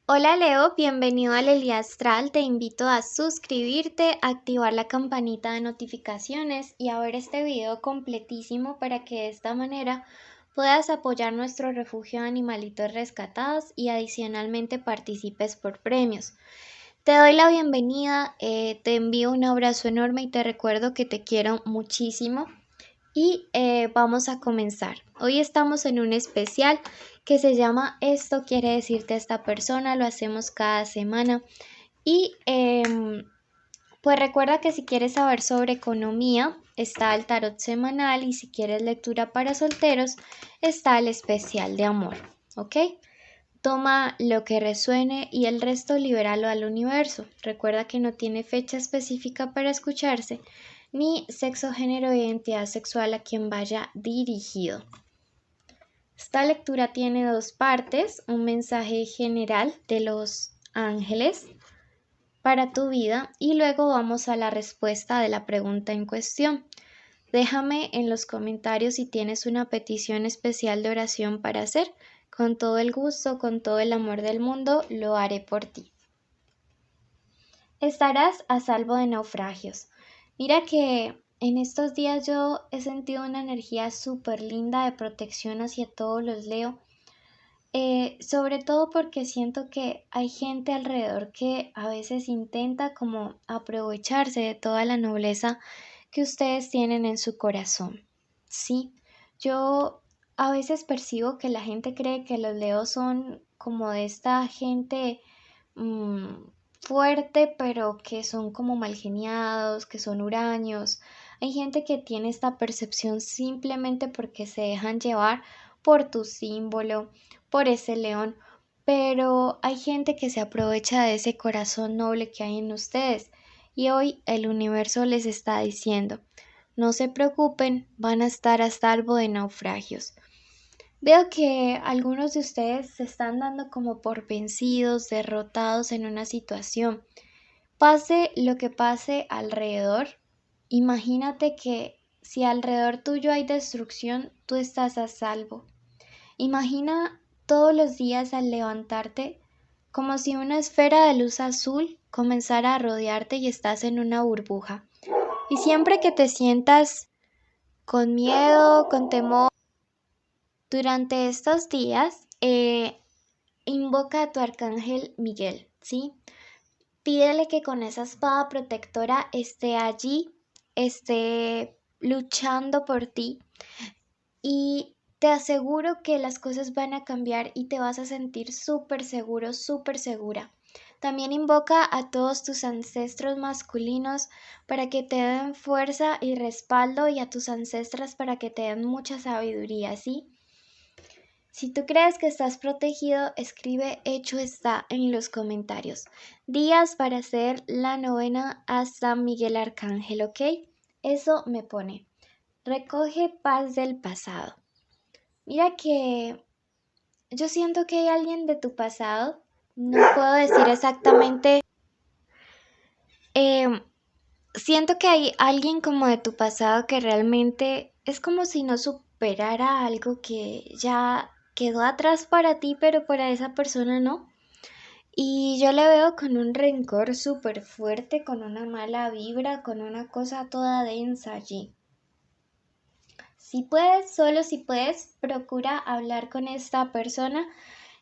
Hola Leo, bienvenido al Elía Astral. Te invito a suscribirte, activar la campanita de notificaciones y a ver este video completísimo para que de esta manera puedas apoyar nuestro refugio de animalitos rescatados y adicionalmente participes por premios. Te doy la bienvenida, te envío un abrazo enorme y te recuerdo que te quiero muchísimo. Vamos a comenzar. Hoy estamos en un especial que se llama Esto quiere decirte esta persona. Lo hacemos cada semana. Y pues recuerda que si quieres saber sobre economía, está el tarot semanal. Y si quieres lectura para solteros, está el especial de amor. ¿Ok? Toma lo que resuene y el resto libéralo al universo. Recuerda que no tiene fecha específica para escucharse, ni sexo, género o identidad sexual a quien vaya dirigido. Esta lectura tiene dos partes, un mensaje general de los ángeles para tu vida y luego vamos a la respuesta de la pregunta en cuestión. Déjame en los comentarios si tienes una petición especial de oración para hacer. Con todo el gusto, con todo el amor del mundo, lo haré por ti. Estarás a salvo de naufragios. Mira que en estos días yo he sentido una energía súper linda de protección hacia todos los Leo. Sobre todo porque siento que hay gente alrededor que a veces intenta como aprovecharse de toda la nobleza que ustedes tienen en su corazón. Sí, yo a veces percibo que la gente cree que los leos son como de esta gente mm, fuerte, pero que son como mal geniados, que son huraños. Hay gente que tiene esta percepción simplemente porque se dejan llevar por tu símbolo, por ese león, pero hay gente que se aprovecha de ese corazón noble que hay en ustedes y hoy el universo les está diciendo, no se preocupen, van a estar a salvo de naufragios. Veo que algunos de ustedes se están dando como por vencidos, derrotados en una situación. Pase lo que pase alrededor, imagínate que si alrededor tuyo hay destrucción, tú estás a salvo. Imagina todos los días al levantarte como si una esfera de luz azul comenzara a rodearte y estás en una burbuja. Y siempre que te sientas con miedo, con temor, durante estos días, invoca a tu arcángel Miguel, ¿sí? Pídele que con esa espada protectora esté allí, esté luchando por ti y te aseguro que las cosas van a cambiar y te vas a sentir súper seguro, súper segura. También invoca a todos tus ancestros masculinos para que te den fuerza y respaldo y a tus ancestras para que te den mucha sabiduría, ¿sí? Si tú crees que estás protegido, escribe hecho está en los comentarios. Días para hacer la novena a San Miguel Arcángel, ¿ok? Eso me pone. Recoge paz del pasado. Mira que yo siento que hay alguien de tu pasado. No puedo decir exactamente. eh, Siento que hay alguien como de tu pasado que realmente es como si no superara algo que ya quedó atrás para ti, pero para esa persona no. Y yo le veo con un rencor súper fuerte, con una mala vibra, con una cosa toda densa allí. Si puedes, solo si puedes, procura hablar con esta persona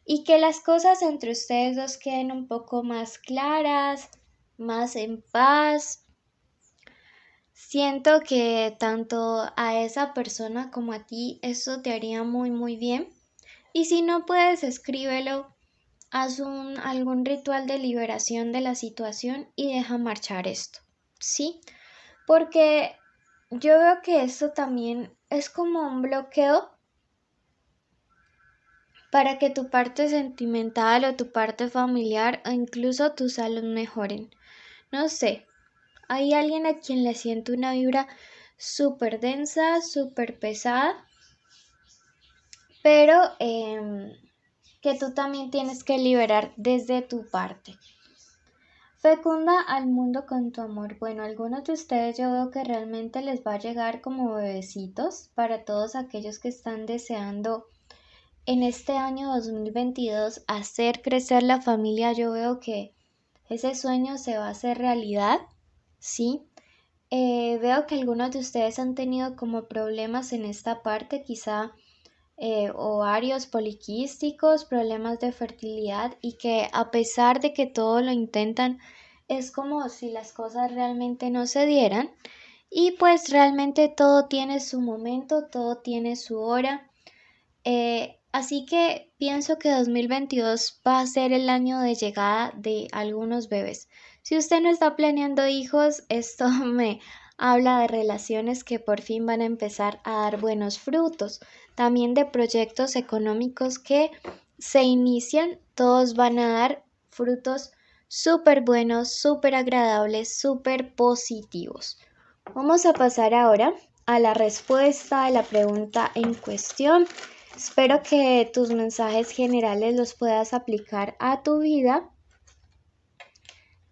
y que las cosas entre ustedes dos queden un poco más claras, más en paz. Siento que tanto a esa persona como a ti eso te haría muy muy bien. Y si no puedes, escríbelo, haz algún ritual de liberación de la situación y deja marchar esto. ¿Sí? Porque yo veo que esto también es como un bloqueo para que tu parte sentimental o tu parte familiar o incluso tu salud mejoren. No sé, hay alguien a quien le siento una vibra súper densa, súper pesada, pero que tú también tienes que liberar desde tu parte. Fecunda al mundo con tu amor. Bueno, algunos de ustedes yo veo que realmente les va a llegar como bebecitos para todos aquellos que están deseando en este año 2022 hacer crecer la familia. Yo veo que ese sueño se va a hacer realidad, ¿sí? Veo que algunos de ustedes han tenido como problemas en esta parte, quizá ovarios poliquísticos, problemas de fertilidad, y que a pesar de que todo lo intentan, es como si las cosas realmente no se dieran. Y pues realmente todo tiene su momento, todo tiene su hora. Así que pienso que 2022 va a ser el año de llegada de algunos bebés. Si usted no está planeando hijos, esto me habla de relaciones que por fin van a empezar a dar buenos frutos. También de proyectos económicos que se inician, todos van a dar frutos súper buenos, súper agradables, súper positivos. Vamos a pasar ahora a la respuesta a la pregunta en cuestión. Espero que tus mensajes generales los puedas aplicar a tu vida.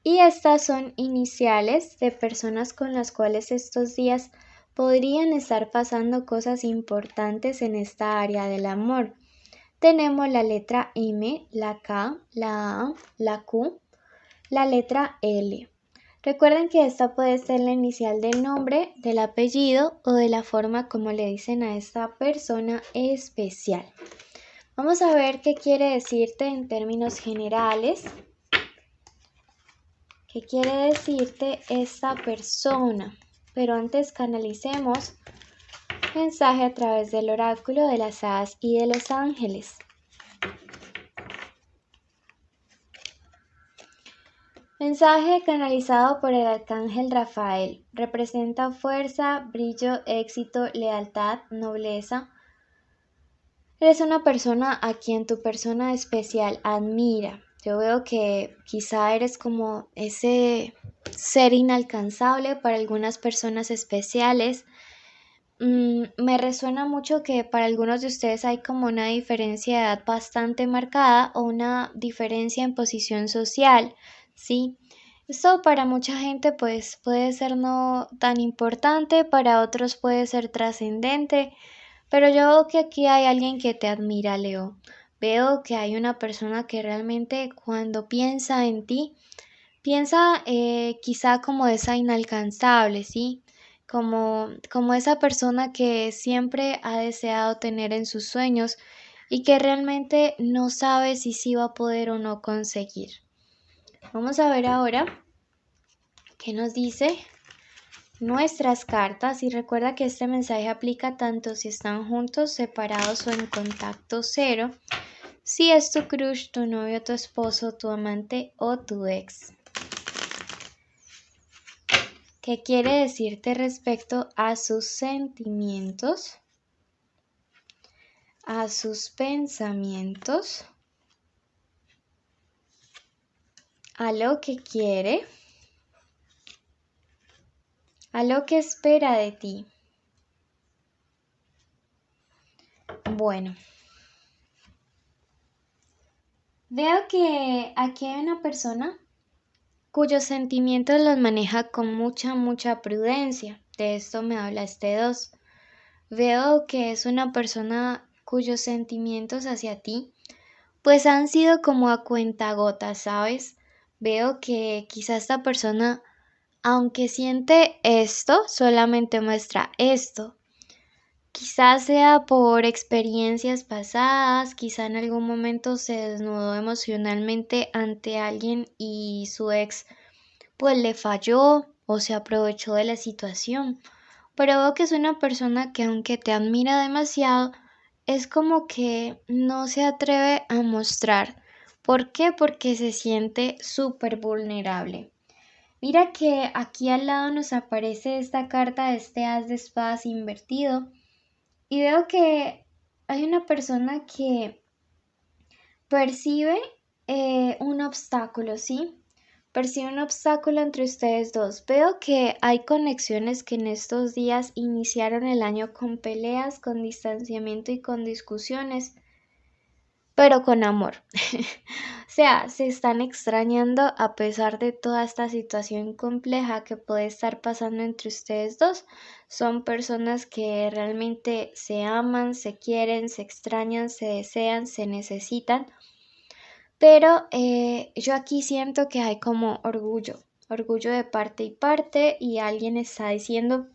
Y estas son iniciales de personas con las cuales estos días podrían estar pasando cosas importantes en esta área del amor. Tenemos la letra M, la K, la A, la Q, la letra L. Recuerden que esta puede ser la inicial del nombre, del apellido o de la forma como le dicen a esta persona especial. Vamos a ver qué quiere decirte en términos generales. ¿Qué quiere decirte esta persona? Pero antes canalicemos mensaje a través del oráculo de las hadas y de los ángeles. Mensaje canalizado por el arcángel Rafael. Representa fuerza, brillo, éxito, lealtad, nobleza. Eres una persona a quien tu persona especial admira. Yo veo que quizá eres como ese ser inalcanzable para algunas personas especiales. Me resuena mucho que para algunos de ustedes hay como una diferencia de edad bastante marcada o una diferencia en posición social, ¿sí? Esto para mucha gente pues puede ser no tan importante, para otros puede ser trascendente, pero yo veo que aquí hay alguien que te admira, Leo. Veo que hay una persona que realmente cuando piensa en ti, piensa quizá como esa inalcanzable, ¿sí? Como esa persona que siempre ha deseado tener en sus sueños y que realmente no sabe si sí va a poder o no conseguir. Vamos a ver ahora qué nos dice nuestras cartas, y recuerda que este mensaje aplica tanto si están juntos, separados o en contacto cero, si es tu crush, tu novio, tu esposo, tu amante o tu ex. ¿Qué quiere decirte respecto a sus sentimientos, a sus pensamientos, a lo que quiere, a lo que espera de ti? Bueno, veo que aquí hay una persona cuyos sentimientos los maneja con mucha prudencia. De esto me habla este 2. Veo que es una persona cuyos sentimientos hacia ti pues han sido como a cuentagotas, ¿sabes? Veo que quizá esta persona, aunque siente esto, solamente muestra esto. Quizás sea por experiencias pasadas, quizá en algún momento se desnudó emocionalmente ante alguien y su ex pues le falló o se aprovechó de la situación. Pero veo que es una persona que aunque te admira demasiado, es como que no se atreve a mostrar. ¿Por qué? Porque se siente súper vulnerable. Mira que aquí al lado nos aparece esta carta de este as de espadas invertido. Y veo que hay una persona que percibe un obstáculo, ¿sí? Percibe un obstáculo entre ustedes dos. Veo que hay conexiones que en estos días iniciaron el año con peleas, con distanciamiento y con discusiones, pero con amor. sea, se están extrañando a pesar de toda esta situación compleja que puede estar pasando entre ustedes dos. Son personas que realmente se aman, se quieren, se extrañan, se desean, se necesitan. Pero yo aquí siento que hay como orgullo de parte y parte y alguien está diciendo,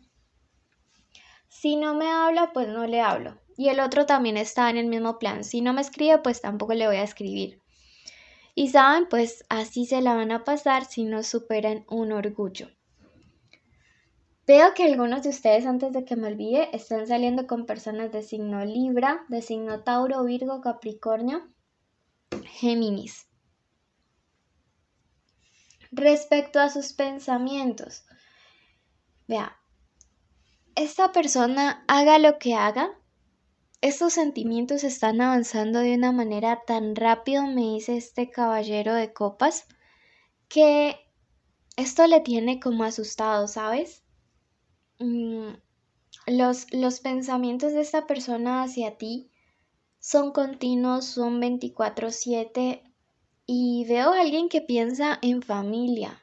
si no me habla, pues no le hablo. Y el otro también está en el mismo plan, si no me escribe, pues tampoco le voy a escribir. Y saben, pues así se la van a pasar si no superan un orgullo. Veo que algunos de ustedes, antes de que me olvide, están saliendo con personas de signo Libra, de signo Tauro, Virgo, Capricornio, Géminis. Respecto a sus pensamientos, vea, esta persona haga lo que haga, estos sentimientos están avanzando de una manera tan rápido, me dice este caballero de copas, que esto le tiene como asustado, ¿sabes? Los pensamientos de esta persona hacia ti son continuos, son 24/7 y veo a alguien que piensa en familia.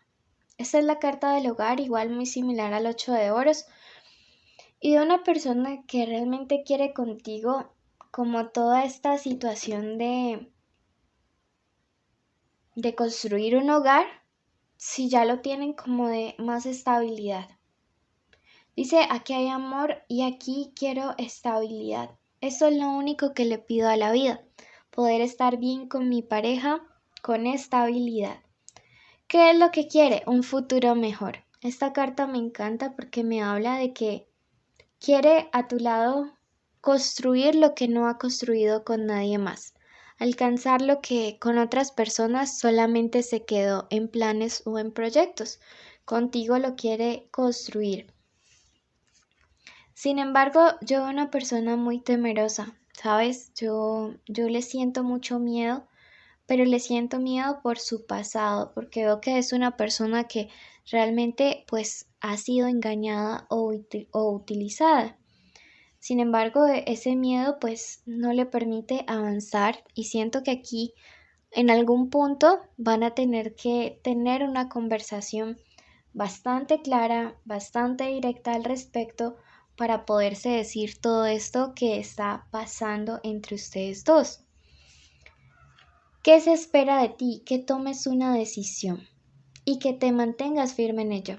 Esta es la carta del hogar, igual muy similar al 8 de oros. Y de una persona que realmente quiere contigo como toda esta situación de construir un hogar, si ya lo tienen como de más estabilidad. Dice, aquí hay amor y aquí quiero estabilidad. Eso es lo único que le pido a la vida, poder estar bien con mi pareja, con estabilidad. ¿Qué es lo que quiere? Un futuro mejor. Esta carta me encanta porque me habla de que quiere a tu lado construir lo que no ha construido con nadie más, alcanzar lo que con otras personas solamente se quedó en planes o en proyectos. Contigo lo quiere construir. Sin embargo, yo veo una persona muy temerosa, ¿sabes? Yo le siento mucho miedo, pero le siento miedo por su pasado, porque veo que es una persona que realmente pues ha sido engañada o utilizada. Sin embargo, ese miedo pues no le permite avanzar y siento que aquí en algún punto van a tener que tener una conversación bastante clara, bastante directa al respecto para poderse decir todo esto que está pasando entre ustedes dos. ¿Qué se espera de ti? Que tomes una decisión y que te mantengas firme en ello.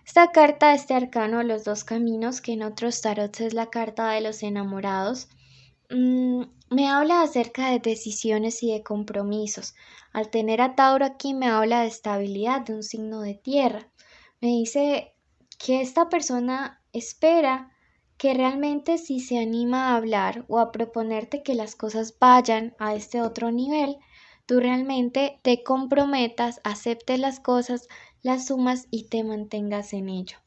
Esta carta, este arcano, los dos caminos, que en otros tarots es la carta de los enamorados, me habla acerca de decisiones y de compromisos. Al tener a Tauro aquí me habla de estabilidad, de un signo de tierra. Me dice que esta persona espera que realmente si se anima a hablar o a proponerte que las cosas vayan a este otro nivel, tú realmente te comprometas, aceptes las cosas, las sumas y te mantengas en ello.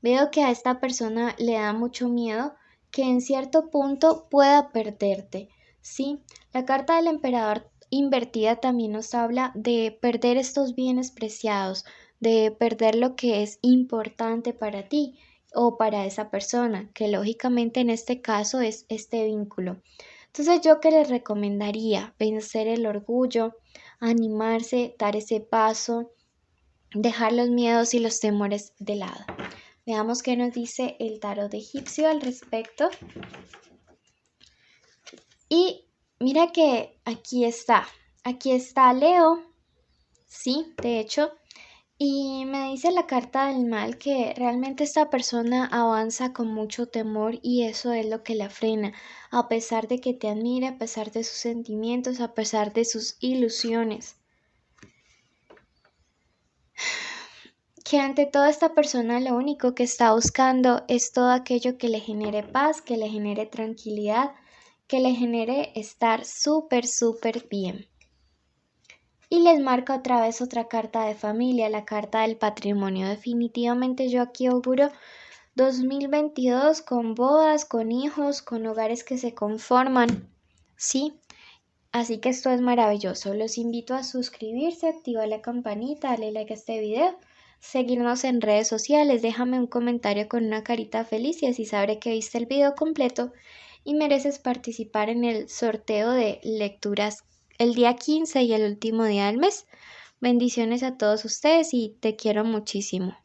Veo que a esta persona le da mucho miedo que en cierto punto pueda perderte, ¿sí? La carta del emperador invertida también nos habla de perder estos bienes preciados, de perder lo que es importante para ti o para esa persona, que lógicamente en este caso es este vínculo. Entonces yo que les recomendaría vencer el orgullo, animarse, dar ese paso, dejar los miedos y los temores de lado. Veamos qué nos dice el tarot egipcio al respecto. Y mira que aquí está Leo, sí, de hecho, y me dice la carta del mal que realmente esta persona avanza con mucho temor y eso es lo que la frena, a pesar de que te admira, a pesar de sus sentimientos, a pesar de sus ilusiones. Que ante toda esta persona lo único que está buscando es todo aquello que le genere paz, que le genere tranquilidad, que le genere estar súper bien. Y les marca otra vez otra carta de familia, la carta del patrimonio. Definitivamente yo aquí auguro 2022 con bodas, con hijos, con hogares que se conforman, ¿sí? Así que esto es maravilloso. Los invito a suscribirse, activar la campanita, darle like a este video, seguirnos en redes sociales, déjame un comentario con una carita feliz y así sabré que viste el video completo y mereces participar en el sorteo de lecturas el día 15 y el último día del mes. Bendiciones a todos ustedes y te quiero muchísimo.